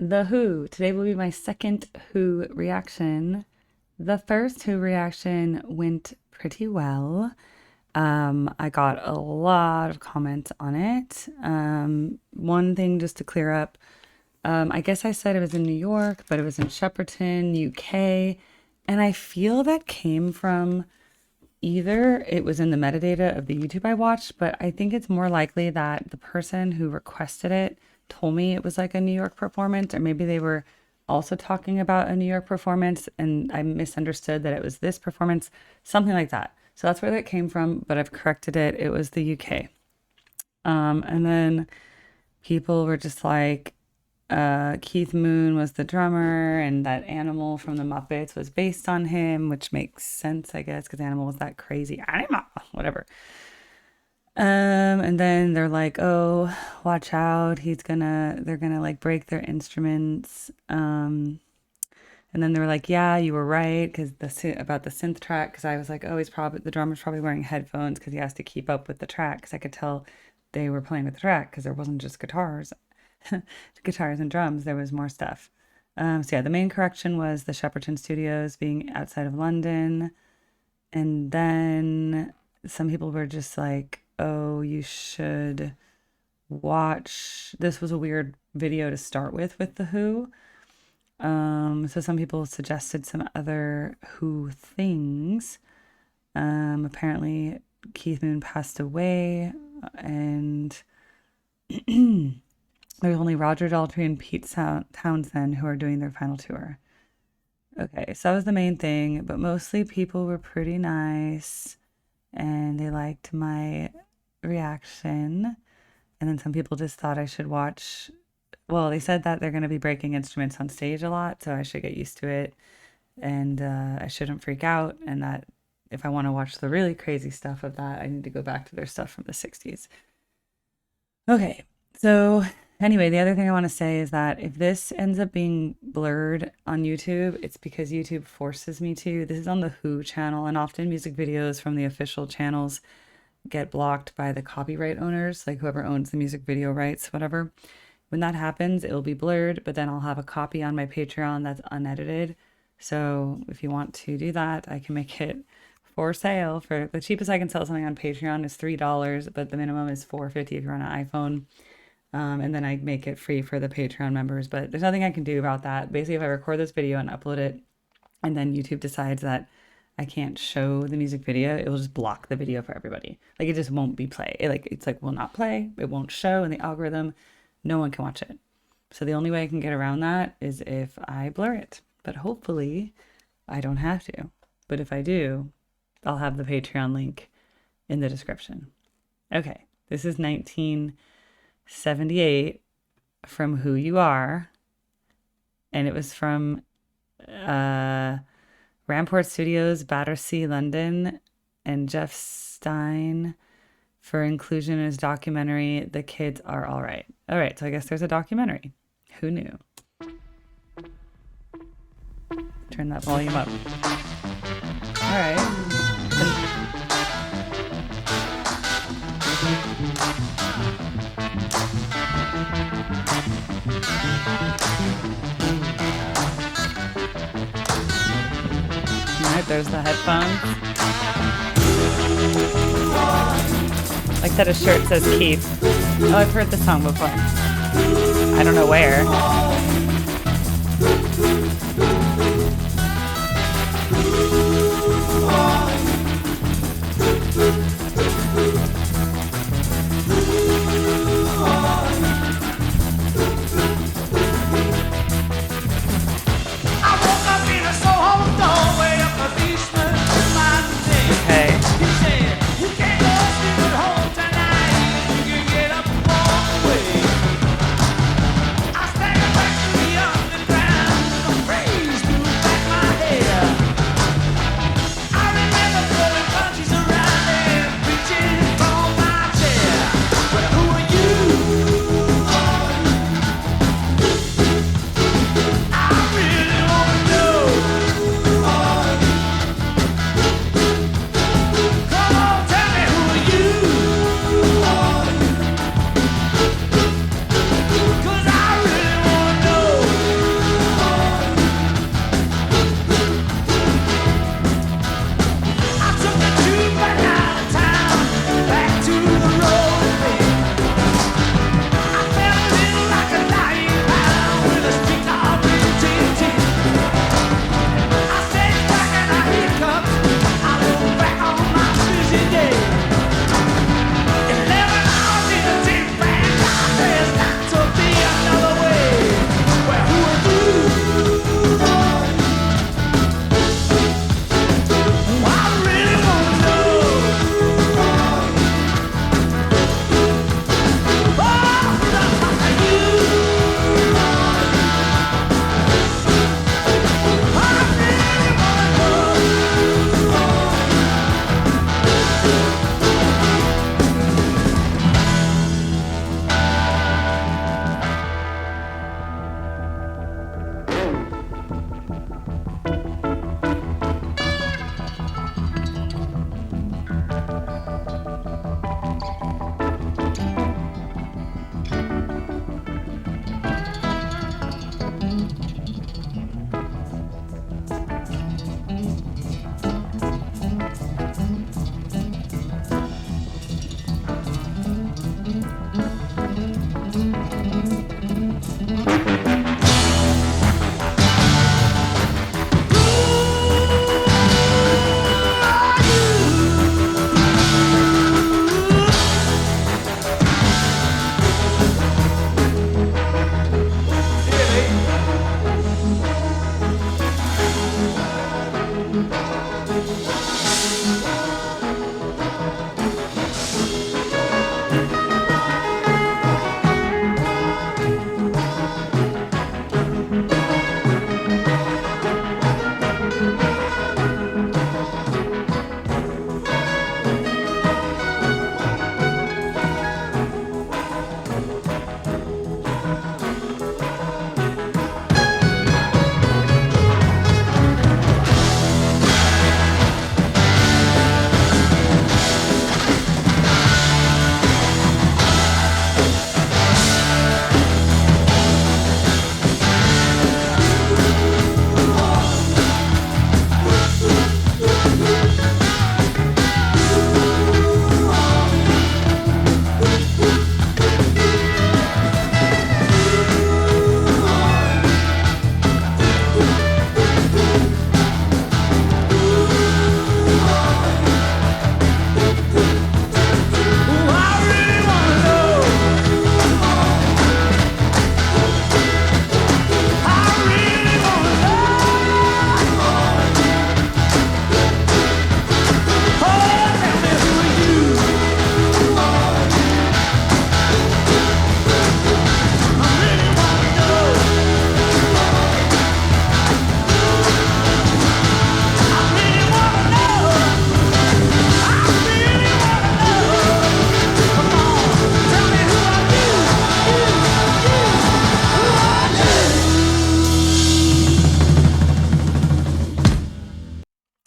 The Who. Today will be my second Who reaction. The first Who reaction went pretty well. I got a lot of comments on it. One thing just to clear up, I guess I said it was in New York, but it was in Shepperton, UK. And I feel that came from either it was in the metadata of the YouTube I watched, but I think it's more likely that the person who requested it told me it was like a New York performance, or maybe they were also talking about a New York performance and I misunderstood that it was this performance, something like that. So that's where that came from, but I've corrected it. It was the UK. And then people were just like, Keith Moon was the drummer and that Animal from the Muppets was based on him, which makes sense, I guess, because Animal was that crazy animal, whatever. And then they're like, oh, watch out, they're gonna like break their instruments. And then they were like, yeah, you were right, because about the synth track, because I was like, oh, the drummer's probably wearing headphones because he has to keep up with the track, because I could tell they were playing with the track because there wasn't just guitars. Guitars and drums, there was more stuff. So yeah, the main correction was the Shepperton Studios being outside of London. And then some people were just like, oh, you should watch. This was a weird video to start with The Who. So some people suggested some other Who things. Apparently Keith Moon passed away, and there's only Roger Daltrey and Pete Townsend who are doing their final tour. Okay, so that was the main thing, but mostly people were pretty nice and they liked my reaction. And then some people just thought I should watch. Well, they said that they're going to be breaking instruments on stage a lot, so I should get used to it and I shouldn't freak out. And that if I want to watch the really crazy stuff of that, I need to go back to their stuff from the 60s. Okay, so anyway, the other thing I want to say is that if this ends up being blurred on YouTube, it's because YouTube forces me to. This is on the Who channel, and often music videos from the official channels get blocked by the copyright owners, like whoever owns the music video rights, whatever. When that happens, it'll be blurred, but then I'll have a copy on my Patreon that's unedited. So if you want to do that, I can make it for sale. For the cheapest I can sell something on Patreon is $3, but the minimum is $4.50 if you're on an iPhone. And then I make it free for the Patreon members, but there's nothing I can do about that. Basically, if I record this video and upload it, and then YouTube decides that I can't show the music video, it will just block the video for everybody. Like, it just won't be play. It's like will not play. It won't show in the algorithm. No one can watch it. So the only way I can get around that is if I blur it. But hopefully I don't have to. But if I do, I'll have the Patreon link in the description. Okay, this is 1978 from Who You Are, and it was from Rampart Studios, Battersea, London, and Jeff Stein for inclusion in his documentary The Kids Are All Right. All right, so I guess there's a documentary. Who knew? Turn that volume up. All right. All right, there's the headphones. Like that, a shirt says Keith. Oh, I've heard this song before. I don't know where.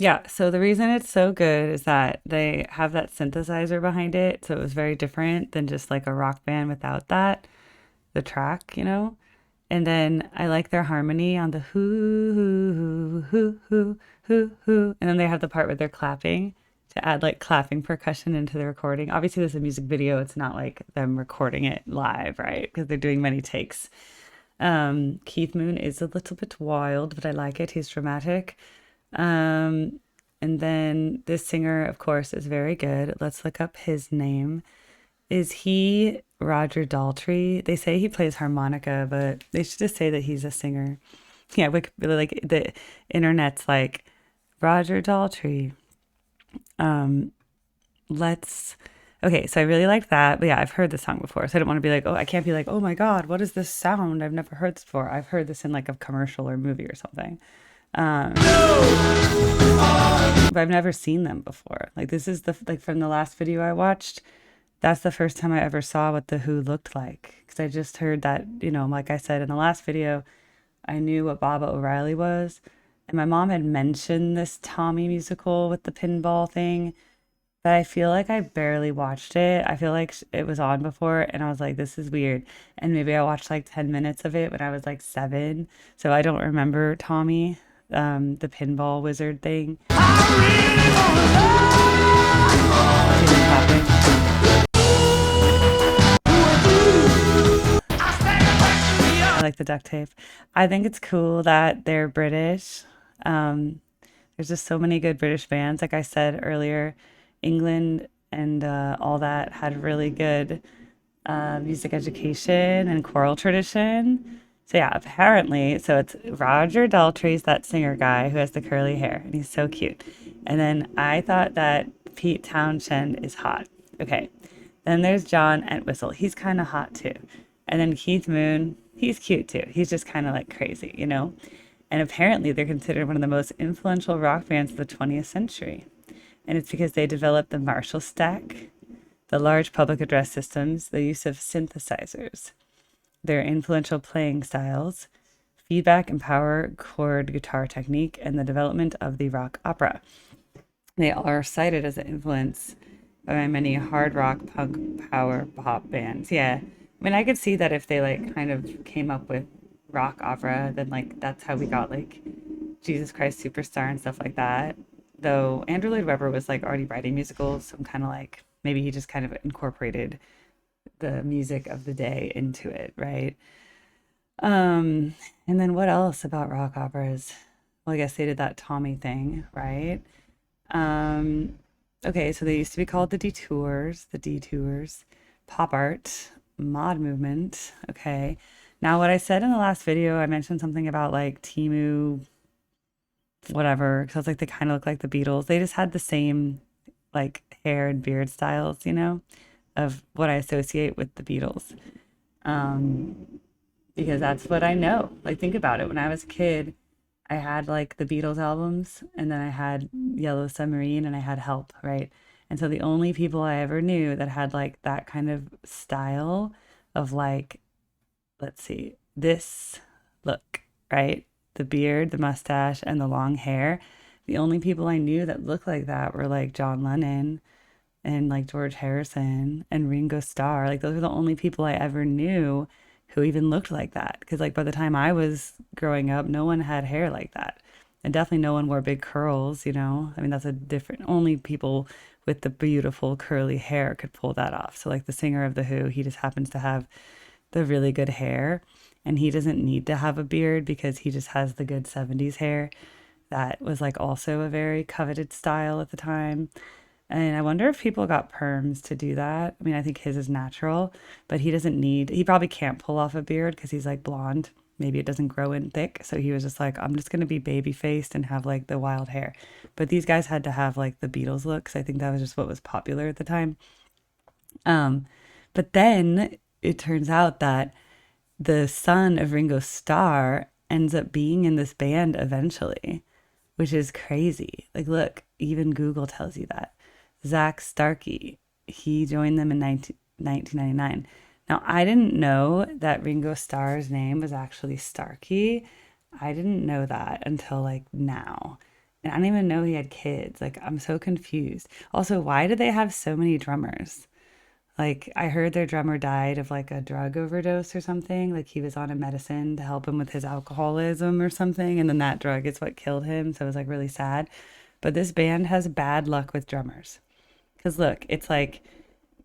Yeah, so the reason it's so good is that they have that synthesizer behind it, so it was very different than just like a rock band without that, the track, you know? And then I like their harmony on the hoo. And then they have the part where they're clapping to add like clapping percussion into the recording. Obviously, there's a music video. It's not like them recording it live, right? Because they're doing many takes. Keith Moon is a little bit wild, but I like it. He's dramatic. Um, and then this singer, of course, is very good. Let's look up his name. Is he Roger Daltrey? They say he plays harmonica, but they should just say that he's a singer. Yeah, like the internet's like Roger Daltrey. Um, let's. Okay, so I really like that, but yeah, I've heard this song before, so I don't want to be like, oh, I can't be like, oh my God, what is this sound? I've never heard this before. I've heard this in like a commercial or movie or something. Um, but I've never seen them before. Like this is the like from the last video I watched. That's the first time I ever saw what the Who looked like. Because I just heard that, you know, like I said in the last video, I knew what Baba O'Reilly was. And my mom had mentioned this Tommy musical with the pinball thing, but I feel like I barely watched it. I feel like it was on before, and I was like, this is weird. And maybe I watched like 10 minutes of it when I was like 7. So I don't remember Tommy, the pinball wizard thing. I like the duct tape. I think it's cool that they're British. Um, there's just so many good British bands. Like I said earlier, England and all that had really good music education and choral tradition. So yeah, apparently, so it's Roger Daltrey's that singer guy who has the curly hair, and he's so cute. And then I thought that Pete Townshend is hot. Okay. Then there's John Entwistle. He's kind of hot too. And then Keith Moon, he's cute too. He's just kind of like crazy, you know? And apparently they're considered one of the most influential rock bands of the 20th century. And it's because they developed the Marshall stack, the large public address systems, the use of synthesizers, their influential playing styles, feedback and power chord guitar technique, and the development of the rock opera. They are cited as an influence by many hard rock, punk, power, pop bands. Yeah. I mean, I could see that if they like kind of came up with rock opera, then like that's how we got like Jesus Christ Superstar and stuff like that. Though Andrew Lloyd Webber was like already writing musicals, so I'm kind of like maybe he just kind of incorporated the music of the day into it, right? And then what else about rock operas? Well, I guess they did that Tommy thing, right? Um, okay, so they used to be called the detours, pop art, mod movement. Okay. Now, what I said in the last video, I mentioned something about like Timu, whatever, because I was like, they kind of look like the Beatles. They just had the same like hair and beard styles, you know, of what I associate with the Beatles. Um, because that's what I know. Like, think about it. When I was a kid, I had like the Beatles albums, and then I had Yellow Submarine, and I had Help, right? And so the only people I ever knew that had like that kind of style of like, let's see, this look, right? The beard, the mustache, and the long hair. The only people I knew that looked like that were like John Lennon and like George Harrison and Ringo Starr. Like those were the only people I ever knew who even looked like that. Because like by the time I was growing up, no one had hair like that. And definitely no one wore big curls, you know? I mean, that's a different, only people with the beautiful curly hair could pull that off. So like the singer of The Who, he just happens to have the really good hair. And he doesn't need to have a beard because he just has the good 70s hair. That was like also a very coveted style at the time. And I wonder if people got perms to do that. I mean, I think his is natural, but he doesn't need, he probably can't pull off a beard because he's like blonde. Maybe it doesn't grow in thick. So he was just like, I'm just going to be baby faced and have like the wild hair. But these guys had to have like the Beatles looks. I think that was just what was popular at the time. Um, but then it turns out that the son of Ringo Starr ends up being in this band eventually, which is crazy. Like, look, even Google tells you that. Zach Starkey, he joined them in 1999. Now, I didn't know that Ringo Starr's name was actually Starkey. I didn't know that until like now. And I didn't even know he had kids. Like, I'm so confused. Also, why do they have so many drummers? Like, I heard their drummer died of like a drug overdose or something. Like, he was on a medicine to help him with his alcoholism or something. And then that drug is what killed him. So it was like really sad. But this band has bad luck with drummers. Because look, it's like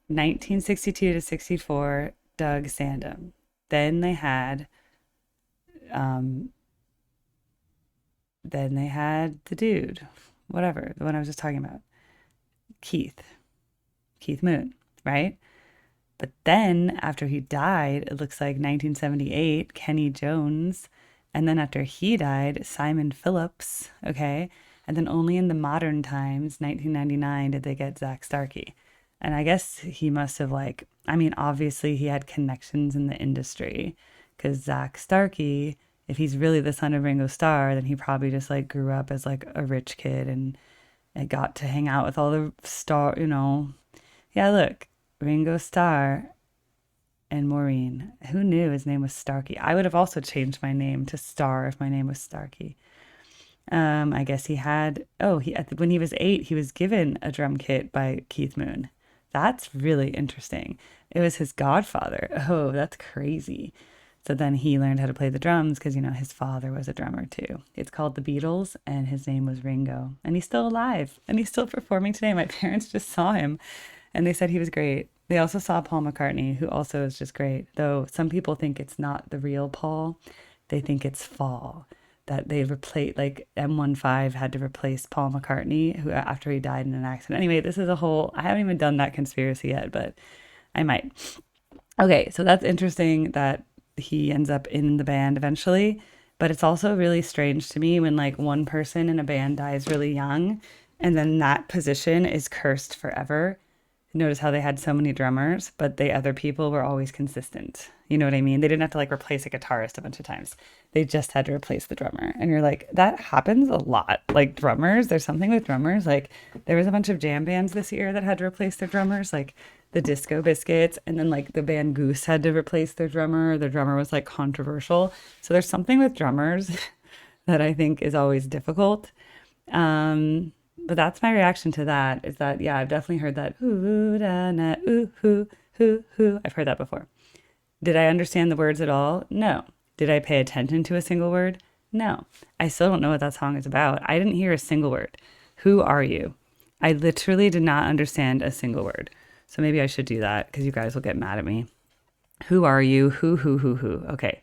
1962 to 64, Doug Sandham. Then they had, um, then they had the dude, whatever, the one I was just talking about, Keith, Keith Moon, right? But then after he died, it looks like 1978, Kenny Jones. And then after he died, Simon Phillips, okay? And then only in the modern times, 1999, did they get Zach Starkey. And I guess he must have like, I mean, obviously he had connections in the industry because Zach Starkey, if he's really the son of Ringo Starr, then he probably just like grew up as like a rich kid and got to hang out with all the star, you know. Yeah, look, Ringo Starr and Maureen. Who knew his name was Starkey? I would have also changed my name to Starr if my name was Starkey. I guess he had, oh, when he was 8, he was given a drum kit by Keith Moon. That's really interesting. It was his godfather. Oh, that's crazy. So then he learned how to play the drums because, you know, his father was a drummer too. It's called The Beatles, and his name was Ringo. And he's still alive, and he's still performing today. My parents just saw him, and they said he was great. They also saw Paul McCartney, who also is just great, though some people think it's not the real Paul. They think it's Fall, that they replaced, like M15 had to replace Paul McCartney, who after he died in an accident. Anyway, this is a whole, I haven't even done that conspiracy yet, but I might. Okay, so that's interesting that he ends up in the band eventually, but it's also really strange to me when like one person in a band dies really young and then that position is cursed forever. Notice how they had so many drummers, but the other people were always consistent. You know what I mean? They didn't have to like replace a guitarist a bunch of times. They just had to replace the drummer. And you're like, that happens a lot. Like drummers, there's something with drummers. Like there was a bunch of jam bands this year that had to replace their drummers, like the Disco Biscuits. And then like the band Goose had to replace their drummer. Their drummer was like controversial. So there's something with drummers that I think is always difficult. But that's my reaction to that, is that, yeah, I've definitely heard that. Ooh, da, na, ooh, hoo, hoo, hoo. I've heard that before. Did I understand the words at all? No. Did I pay attention to a single word? No. I still don't know what that song is about. I didn't hear a single word. Who are you? I literally did not understand a single word. So maybe I should do that because you guys will get mad at me. Who are you? Who? Okay.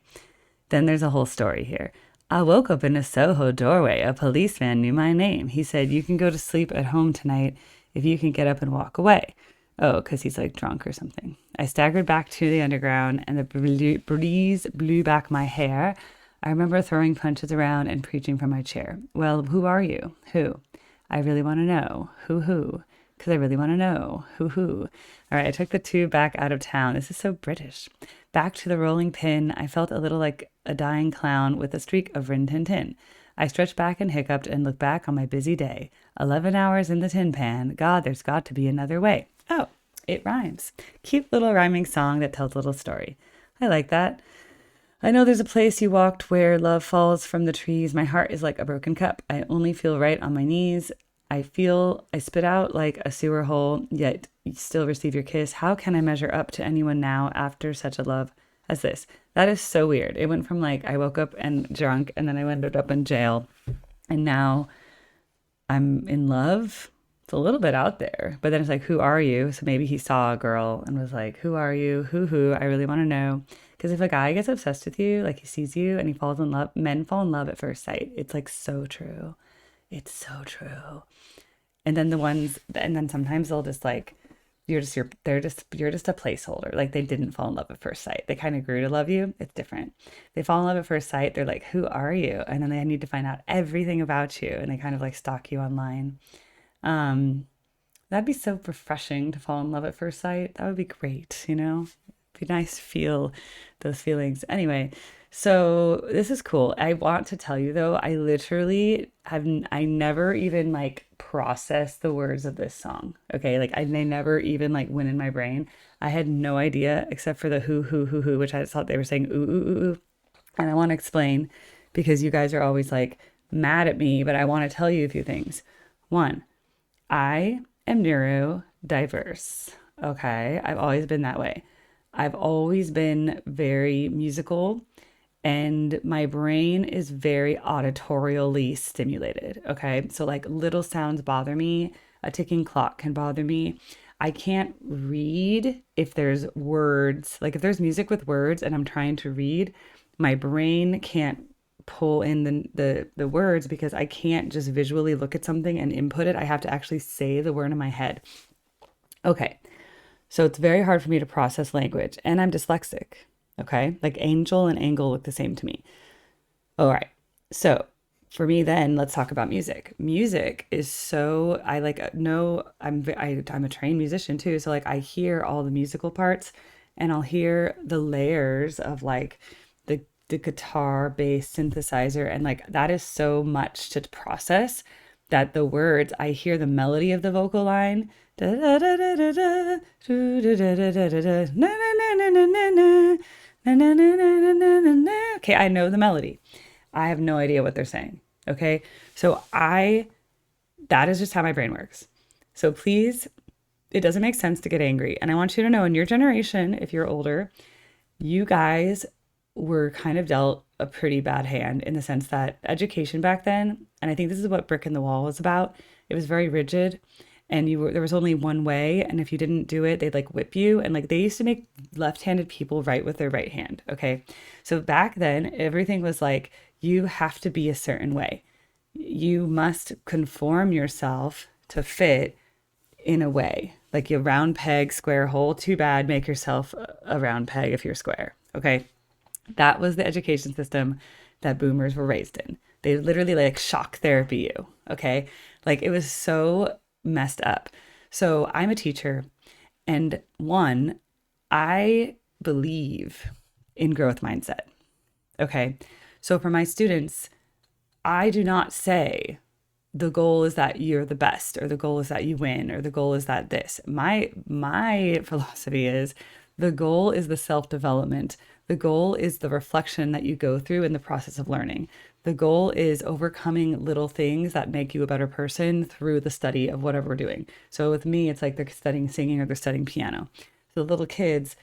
Then there's a whole story here. I woke up in a Soho doorway. A policeman knew my name. He said, you can go to sleep at home tonight if you can get up and walk away. Oh, because he's like drunk or something. I staggered back to the underground and the breeze blew back my hair. I remember throwing punches around and preaching from my chair. Well, who are you? Who? I really want to know. Who? Because I really want to know. Who? All right, I took the tube back out of town. This is so British. Back to the rolling pin, I felt a little like a dying clown with a streak of Rin Tin Tin. I stretched back and hiccuped and looked back on my busy day. 11 hours in the tin pan. God, there's got to be another way. Oh, it rhymes. Cute little rhyming song that tells a little story. I like that. I know there's a place you walked where love falls from the trees. My heart is like a broken cup. I only feel right on my knees. I spit out like a sewer hole, yet still receive your kiss. How can I measure up to anyone now after such a love as this? That is so weird. It went from like I woke up and drunk and then I ended up in jail and now I'm in love. It's a little bit out there, but then it's like, who are you? So maybe he saw a girl and was like, who are you? Who? I really want to know. Because if a guy gets obsessed with you, like he sees you and he falls in love, men fall in love at first sight. It's like so true. It's so true. And then sometimes they'll just like, you're just a placeholder. Like they didn't fall in love at first sight. They kind of grew to love you. It's different. They fall in love at first sight. They're like, who are you? And then they need to find out everything about you. And they kind of like stalk you online. That'd be so refreshing to fall in love at first sight. That would be great. You know, it'd be nice to feel those feelings. Anyway, so this is cool. I want to tell you though, I never even like processed the words of this song. Okay. Like they never even like went in my brain. I had no idea except for the who, which I just thought they were saying ooh. And I want to explain because you guys are always like, mad at me, but I want to tell you a few things. One, I am neurodiverse. Okay. I've always been that way. I've always been very musical, and my brain is very auditorially stimulated. Okay. So, like, little sounds bother me, a ticking clock can bother me. I can't read if there's words, like if there's music with words and I'm trying to read, my brain can't pull in the words because I can't just visually look at something and input it. I have to actually say the word in my head. Okay. So it's very hard for me to process language, and I'm dyslexic. Okay. Like angel and angle look the same to me. All right. So for me, then let's talk about music. Music is so, I like know I'm a trained musician too. So like I hear all the musical parts, and I'll hear the layers of like the guitar, bass, synthesizer, and like that is so much to process that the words, I hear the melody of the vocal line. Okay, I know the melody. I have no idea what they're saying. Okay. So that is just how my brain works. So please, it doesn't make sense to get angry. And I want you to know, in your generation, if you're older, you guys were kind of dealt a pretty bad hand in the sense that education back then, and I think this is what Brick in the Wall was about, it was very rigid, and there was only one way, and if you didn't do it, they'd like whip you, and like they used to make left-handed people write with their right hand. Okay. So back then, everything was like, you have to be a certain way. You must conform yourself to fit in a way. Like a round peg, square hole, too bad, make yourself a round peg if you're square. Okay. That was the education system that boomers were raised in. They literally like shock therapy you. Okay. Like it was so messed up. So I'm a teacher, and one, I believe in growth mindset. Okay. So for my students, I do not say the goal is that you're the best, or the goal is that you win, or the goal is that this. My philosophy is the goal is the self-development. The goal is the reflection that you go through in the process of learning. The goal is overcoming little things that make you a better person through the study of whatever we're doing. So with me, it's like they're studying singing or they're studying piano. So the little kids,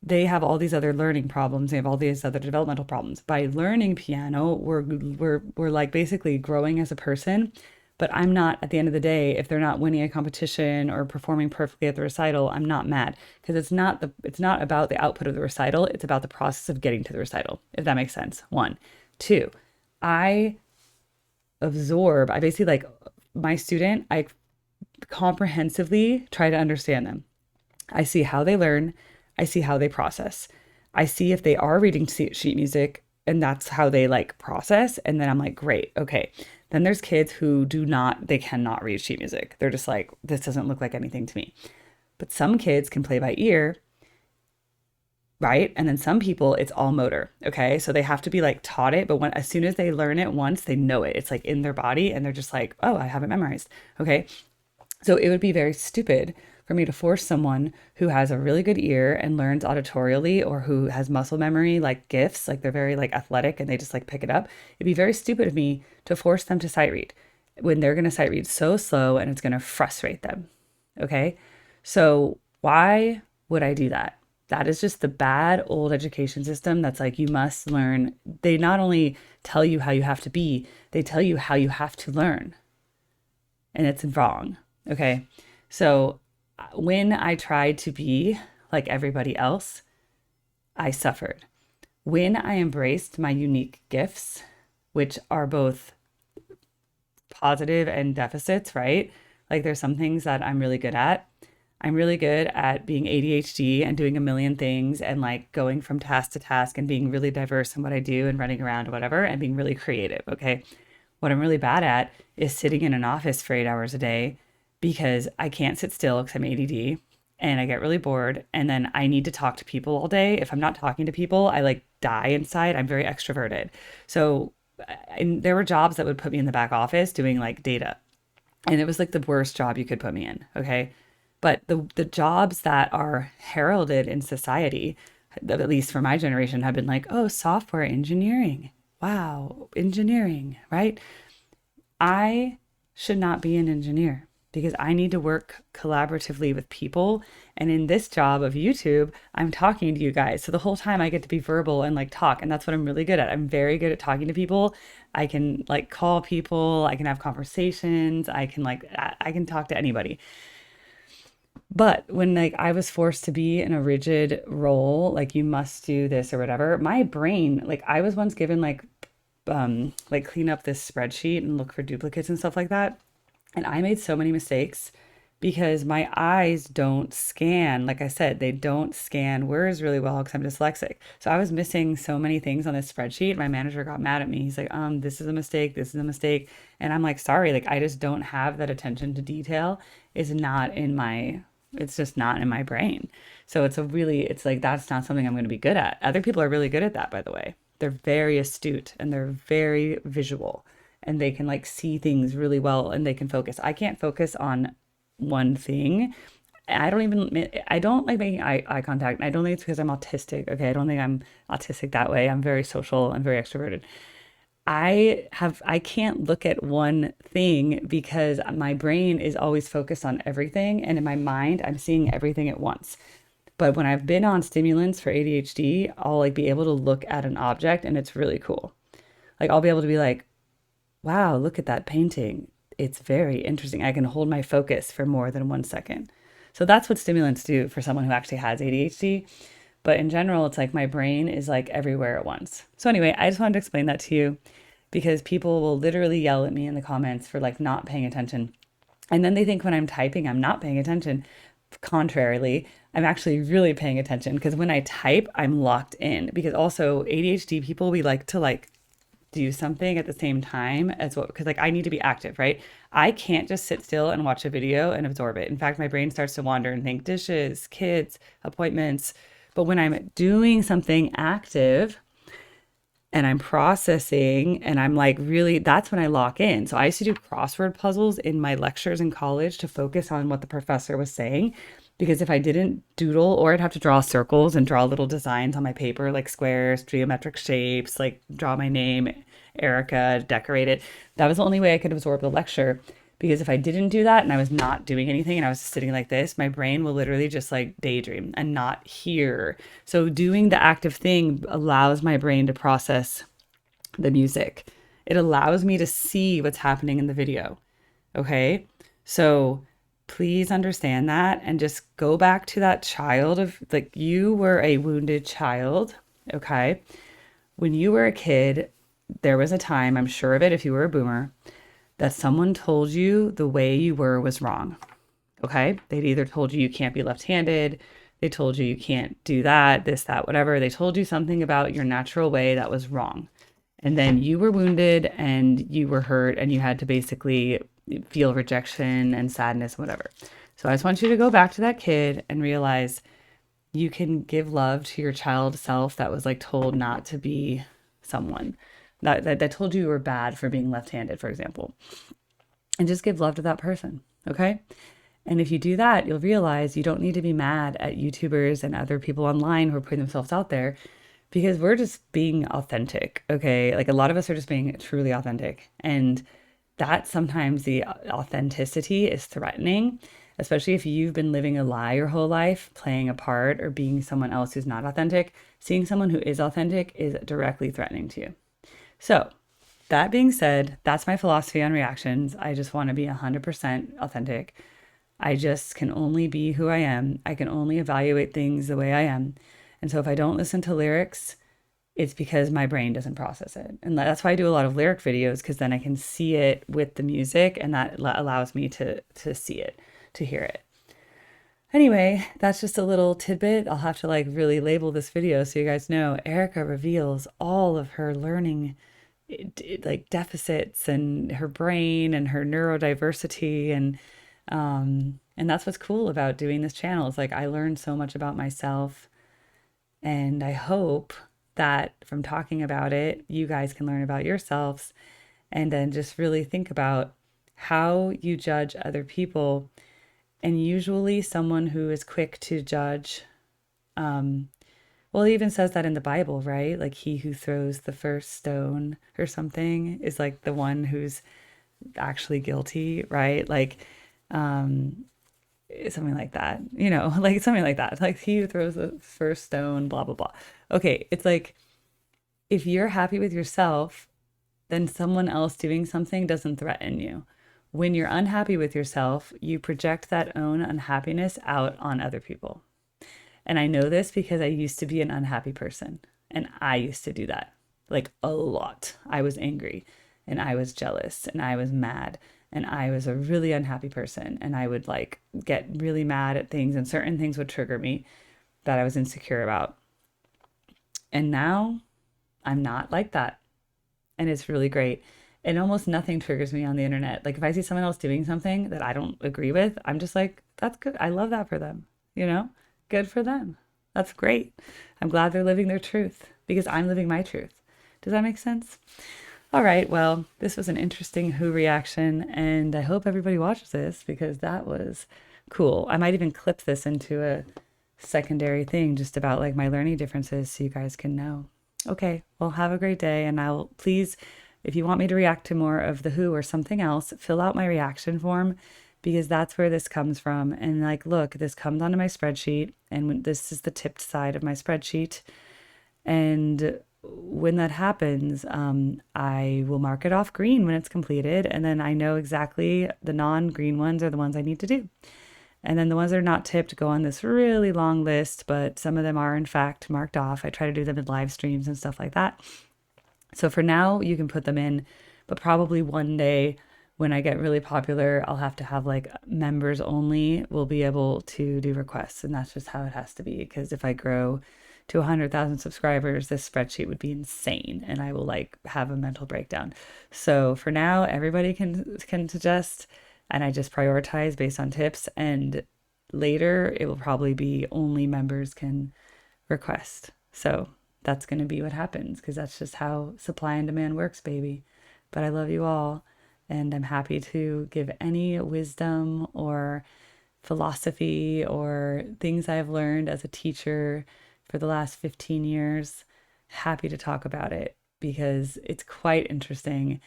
they have all these other learning problems. They have all these other developmental problems. By learning piano, we're like basically growing as a person. But I'm not, at the end of the day, if they're not winning a competition or performing perfectly at the recital, I'm not mad, because it's not about the output of the recital. It's about the process of getting to the recital, if that makes sense. One. Two, I basically like my student, I comprehensively try to understand them. I see how they learn. I see how they process. I see if they are reading sheet music, and that's how they like process. And then I'm like, great. Okay. Then there's kids who they cannot read sheet music. They're just like, this doesn't look like anything to me. But some kids can play by ear, right? And then some people, it's all motor. Okay. So they have to be like taught it, but as soon as they learn it once, they know it. It's like in their body, and they're just like, oh, I have it memorized. Okay. So it would be very stupid for me to force someone who has a really good ear and learns auditorially, or who has muscle memory, like gifts, like they're very like athletic and they just like pick it up. It'd be very stupid of me to force them to sight read when they're going to sight read so slow, and it's going to frustrate them. Okay. So why would I do that? That is just the bad old education system that's like, you must learn. They not only tell you how you have to be, they tell you how you have to learn. And it's wrong. Okay. So when I tried to be like everybody else, I suffered. When I embraced my unique gifts, which are both positive and deficits, right? Like there's some things that I'm really good at. I'm really good at being ADHD and doing a million things, and like going from task to task, and being really diverse in what I do and running around or whatever, and being really creative. Okay. What I'm really bad at is sitting in an office for 8 hours a day, because I can't sit still because I'm ADD, and I get really bored. And then I need to talk to people all day. If I'm not talking to people, I like die inside. I'm very extroverted. So there were jobs that would put me in the back office doing like data. And it was like the worst job you could put me in. Okay. But the jobs that are heralded in society, at least for my generation, have been like, oh, software engineering. Wow. Engineering, right? I should not be an engineer because I need to work collaboratively with people. And in this job of YouTube, I'm talking to you guys. So the whole time I get to be verbal and like talk. And that's what I'm really good at. I'm very good at talking to people. I can like call people, I can have conversations, I can talk to anybody. But when like I was forced to be in a rigid role, like you must do this or whatever, my brain, like I was once given like clean up this spreadsheet and look for duplicates and stuff like that. And I made so many mistakes because my eyes don't scan. Like I said, they don't scan words really well because I'm dyslexic. So I was missing so many things on this spreadsheet. My manager got mad at me. He's like, this is a mistake. This is a mistake. And I'm like, sorry, like I just don't have that attention to detail. It's just not in my brain. So it's like, that's not something I'm going to be good at. Other people are really good at that, by the way. They're very astute and they're very visual and they can like see things really well and they can focus. I can't focus on one thing. I don't like making eye contact. I don't think it's because I'm autistic. Okay. I don't think I'm autistic that way. I'm very social. I'm very extroverted. I can't look at one thing because my brain is always focused on everything. And in my mind, I'm seeing everything at once. But when I've been on stimulants for ADHD, I'll like be able to look at an object and it's really cool. Like I'll be able to be like, wow, look at that painting. It's very interesting. I can hold my focus for more than 1 second. So that's what stimulants do for someone who actually has ADHD. But in general, it's like my brain is like everywhere at once. So anyway, I just wanted to explain that to you because people will literally yell at me in the comments for like not paying attention. And then they think when I'm typing, I'm not paying attention. Contrarily, I'm actually really paying attention because when I type, I'm locked in. Because also ADHD people, we like to like do something at the same time as what, because like I need to be active, right? I can't just sit still and watch a video and absorb it. In fact, my brain starts to wander and think dishes, kids, appointments. But when I'm doing something active and I'm processing and I'm like really, that's when I lock in. So I used to do crossword puzzles in my lectures in college to focus on what the professor was saying. Because if I didn't doodle, or I'd have to draw circles and draw little designs on my paper, like squares, geometric shapes, like draw my name, Erica, decorate it. That was the only way I could absorb the lecture. Because if I didn't do that and I was not doing anything and I was just sitting like this, my brain will literally just like daydream and not hear. So doing the active thing allows my brain to process the music. It allows me to see what's happening in the video. Okay. So please understand that and just go back to that child of like you were a wounded child. Okay. When you were a kid, there was a time, I'm sure of it if you were a boomer, that someone told you the way you were was wrong. Okay. They'd either told you you can't be left-handed. They told you you can't do that, this, that, whatever. They told you something about your natural way that was wrong. And then you were wounded and you were hurt and you had to basically feel rejection and sadness, whatever. So I just want you to go back to that kid and realize you can give love to your child self that was like told not to be someone that told you were bad for being left-handed, for example, and just give love to that person. Okay. And if you do that, you'll realize you don't need to be mad at YouTubers and other people online who are putting themselves out there because we're just being authentic. Okay. Like a lot of us are just being truly authentic. And that sometimes the authenticity is threatening, especially if you've been living a lie your whole life, playing a part or being someone else who's not authentic. Seeing someone who is authentic is directly threatening to you. So that being said, that's my philosophy on reactions. I just want to be 100% authentic. I just can only be who I am. I can only evaluate things the way I am. And so if I don't listen to lyrics, it's because my brain doesn't process it. And that's why I do a lot of lyric videos, because then I can see it with the music and that allows me to see it, to hear it. Anyway, that's just a little tidbit. I'll have to like really label this video so you guys know Erica reveals all of her learning like deficits and her brain and her neurodiversity and that's what's cool about doing this channel. It's like I learned so much about myself, and I hope that from talking about it, you guys can learn about yourselves and then just really think about how you judge other people. And usually someone who is quick to judge, well, it even says that in the Bible, right? Like he who throws the first stone or something is like the one who's actually guilty, right? Like, um, something like that, you know, like something like that. Like he who throws the first stone, blah, blah, blah. Okay, it's like if you're happy with yourself, then someone else doing something doesn't threaten you. When you're unhappy with yourself, you project that own unhappiness out on other people. And I know this because I used to be an unhappy person. And I used to do that like a lot. I was angry and I was jealous and I was mad and I was a really unhappy person. And I would like get really mad at things and certain things would trigger me that I was insecure about. And now I'm not like that. And it's really great. And almost nothing triggers me on the internet. Like if I see someone else doing something that I don't agree with, I'm just like, that's good. I love that for them, you know? Good for them. That's great. I'm glad they're living their truth because I'm living my truth. Does that make sense? All right. Well, this was an interesting Who reaction, and I hope everybody watches this because that was cool. I might even clip this into a secondary thing just about like my learning differences so you guys can know. Okay. Well, have a great day, and I'll please, if you want me to react to more of the Who or something else, fill out my reaction form because that's where this comes from. And like, look, this comes onto my spreadsheet, and this is the tipped side of my spreadsheet. And when that happens, I will mark it off green when it's completed. And then I know exactly the non-green ones are the ones I need to do. And then the ones that are not tipped go on this really long list, but some of them are in fact marked off. I try to do them in live streams and stuff like that. So for now, you can put them in, but probably one day when I get really popular, I'll have to have like members only will be able to do requests. And that's just how it has to be. Because if I grow to 100,000 subscribers, this spreadsheet would be insane and I will like have a mental breakdown. So for now, everybody can suggest, and I just prioritize based on tips. And later, it will probably be only members can request. So that's going to be what happens because that's just how supply and demand works, baby. But I love you all, and I'm happy to give any wisdom or philosophy or things I've learned as a teacher for the last 15 years. Happy to talk about it because it's quite interesting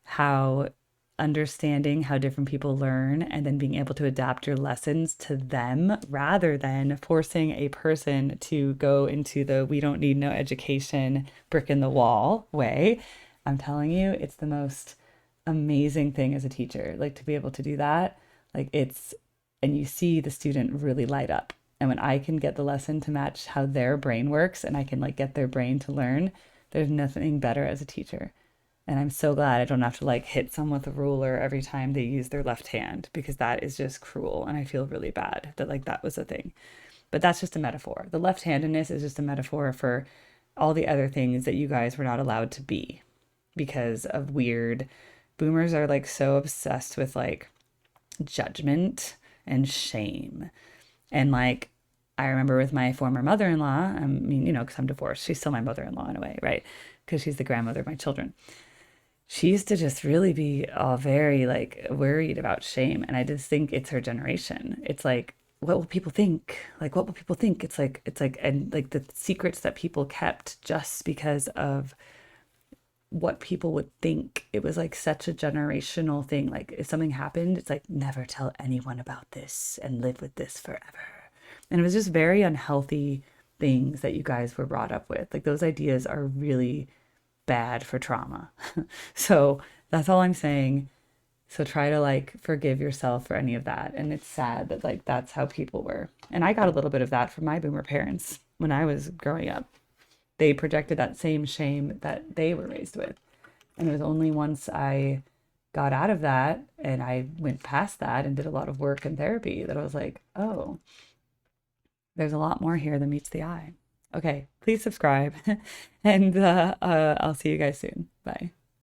how understanding how different people learn and then being able to adapt your lessons to them rather than forcing a person to go into the we don't need no education brick in the wall way. I'm telling you, it's the most amazing thing as a teacher, like to be able to do that. Like it's, and you see the student really light up. And when I can get the lesson to match how their brain works and I can like get their brain to learn, there's nothing better as a teacher. And I'm so glad I don't have to like hit someone with a ruler every time they use their left hand because that is just cruel. And I feel really bad that like that was a thing. But that's just a metaphor. The left-handedness is just a metaphor for all the other things that you guys were not allowed to be because of weird boomers are like so obsessed with like judgment and shame. And like, I remember with my former mother-in-law, I mean, you know, because I'm divorced, she's still my mother-in-law in a way, right? Because she's the grandmother of my children. She used to just really be all very like worried about shame. And I just think it's her generation. It's like, what will people think? Like, what will people think? And like the secrets that people kept just because of what people would think. It was like such a generational thing. Like if something happened, it's like never tell anyone about this and live with this forever. And it was just very unhealthy things that you guys were brought up with. Like those ideas are really bad for trauma. So that's all I'm saying. So try to like forgive yourself for any of that. And it's sad that like that's how people were. And I got a little bit of that from my boomer parents when I was growing up. They projected that same shame that they were raised with. And it was only once I got out of that and I went past that and did a lot of work and therapy that I was like, oh, there's a lot more here than meets the eye. Okay, please subscribe and I'll see you guys soon. Bye.